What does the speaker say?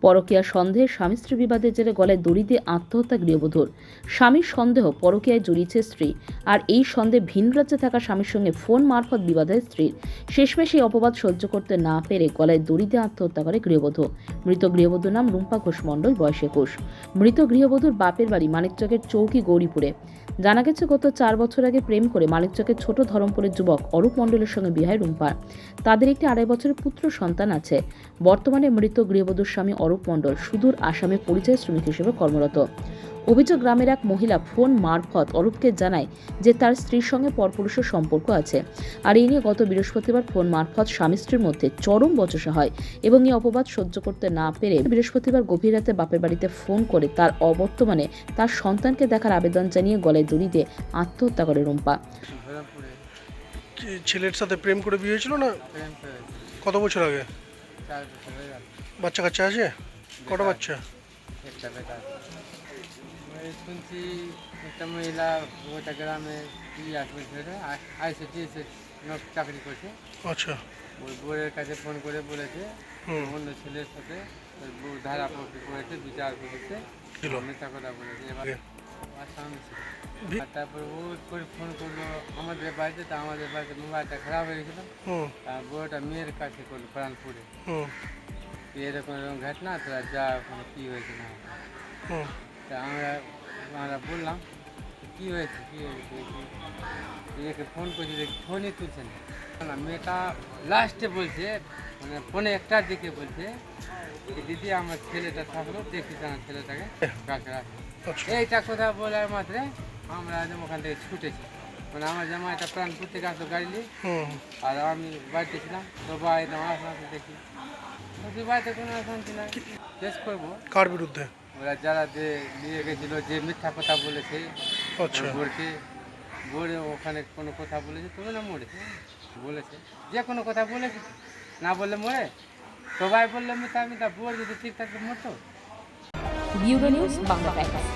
পরকীয়া সন্দেহে স্বামী স্ত্রী বিবাদের জেরে গলায় দড়ি দিয়ে আত্মহত্যা গৃহবধূর। স্বামীর সন্দেহ পরকীয়ায় জড়িয়েছে স্ত্রী, আর এই সন্দেহে ভিন রাজ্যে থাকা স্বামীর সঙ্গে ফোন মারফত বিবাদের স্ত্রীর। শেষমেশ এই অপবাদ সহ্য করতে না পেরে গলায় দড়ি দিয়ে আত্মহত্যা করে গৃহবধূ। মৃত গৃহবধূর নাম রুম্পা ঘোষ মণ্ডল, বয়স 21। মৃত গৃহবধূর বাপের বাড়ি মানিকচকের চৌকি গৌরীপুরে। জানা গেছে, গত 4 বছর আগে প্রেম করে মানিকচকের ছোট ধরমপুরের যুবক অরূপ মণ্ডলের সঙ্গে বিয়ে হয় রুম্পার। তাদের একটি 2.5 বছরের পুত্র সন্তান আছে। বর্তমানে মৃত গৃহবধূর স্বামী অরূপ মণ্ডল সুদূর আসামে পরিযায়ী শ্রমিক হিসেবে কর্মরত। অভিযোগ, গ্রামের এক মহিলা ফোন মারফত অরূপকে জানায় যে তার স্ত্রীর সঙ্গে পরপুরুষের সম্পর্ক আছে, আর এই নিয়ে গত বৃহস্পতিবার ফোন মারফত স্বামী স্ত্রীর মধ্যে চরম বচসা হয় এবং এই অপবাদ সহ্য করতে না পেরে বৃহস্পতিবার গভীর রাতে বাপের বাড়িতে ফোন করে তার অবর্তমানে তার সন্তানকে দেখার আবেদন জানিয়ে গলায় দড়ি দিয়ে আত্মহত্যা করে রুম্পা। ছেলের সাথে প্রেম করে বিয়ে হয়েছিল না? কত বছর আগে? 4 বছর হয়ে গেল। বাচ্চা কাচ্চা আছে? কটা বাচ্চা? একটা বেটা। শুনছি একটা মহিলা ওটা গ্রামে আসবে আইসিটি চাকরি করছে। আচ্ছা। ওই বউয়ের কাছে ফোন করে বলেছে অন্য ছেলের সাথে ধারাপড়ি করেছে, বিচার করেছে, মিথ্যা কথা বলেছে। এবার স্বামী ছিল। তারপরে ও করে ফোন করলো আমাদের বাড়িতে, তা আমাদের বাড়িতে মোবাইলটা খারাপ হয়ে গেছিলো। বউটা মেয়ের কাছে করলো প্রাণপুরে, এরকম এরকম ঘটনা, তোরা যা ওখানে কী হয়েছে না। তা আমরা বললাম কী হয়েছে একে ফোন করছি, ফোনই তুলছে না। মেয়েটা লাস্টে বলছে, মানে ফোনে একটার দিকে বলছে, দিদি আমার ছেলেটা থাকলো, দেখি আমার ছেলেটাকে কাছে রাখো। এইটা কথা বলার মাত্রে আমরা ওখান থেকে ছুটেছি। মানে আমার জামাইটা প্রাণপুর থেকে আসতো গাড়ি নিয়ে, আর আমি বাড়িতে ছিলাম। তো বাড়িতে আসতে দেখি বাড়িতে কোনো শান্তি নাই। কেস করবো। কার বিরুদ্ধে? ওরা যারা নিয়ে গেছিল, যে মিথ্যা কথা বলেছে বোরকে, বোরে ওখানে কোনো কথা বলেছে তবে না মরেছে, বলেছে যে কোনো কথা বলেছে, না বললে মরে। সবাই বললে মিথ্যা, বোর যদি ঠিক থাকবে মরতো। Bureau news Bangla Times.